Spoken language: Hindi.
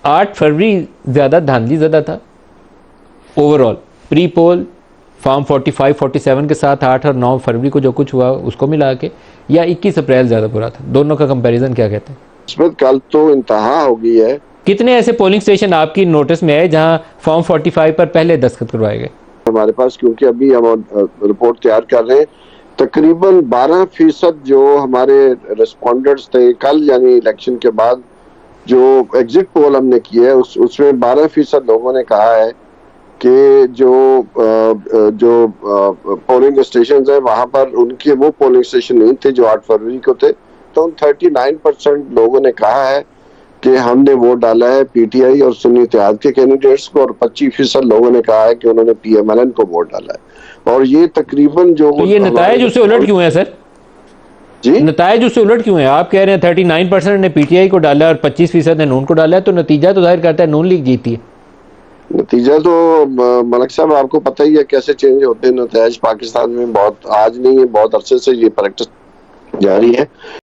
8 फरवरी ज़्यादा धांधली ज़्यादा था ओवरऑल, प्री पोल फॉर्म 45 47 के साथ 8 और 9 फरवरी को जो कुछ हुआ उसको मिला के, या 21 अप्रैल ज़्यादा बुरा था? दोनों का कंपैरिजन क्या कहते हैं? इसमें कल तो इंतहा हो गई है। कितने ऐसे पोलिंग स्टेशन आपकी नोटिस में है जहां फॉर्म 45 पर पहले दस्तखत करवाए गए? हमारे पास, क्योंकि अभी हम रिपोर्ट तैयार कर रहे हैं, तकरीबन 12% जो हमारे रिस्पोंडेंट्स थे कल यानी इलेक्शन के बाद जो एग्जिट पोल हमने की है उसमें 12% लोगों ने कहा है कि जो पोलिंग स्टेशन है वहां पर उनके वो पोलिंग स्टेशन नहीं थे जो 8 फरवरी को थे। तो 39% लोगों ने कहा है कि हमने वोट डाला है पीटीआई और सुन्नी इत्तेहाद के कैंडिडेट्स को, और 25% लोगों ने कहा है कि उन्होंने पीएमएलएन को वोट डाला है। और ये तकरीबन जो तो ये नतायज उससे उलट क्यों है सर? जी नतायज उससे उलट क्यों है? आप कह रहे हैं 39% ने पीटीआई को डाला और 25% ने नून को डाला है, तो नतीजा तो जाहिर करता है नून लीग जीती है। नतीजा तो मलिक साहब आपको पता ही है कैसे चेंज होते हैं नतीजे पाकिस्तान में। बहुत आज नहीं है, बहुत अरसे से ये प्रैक्टिस जारी है।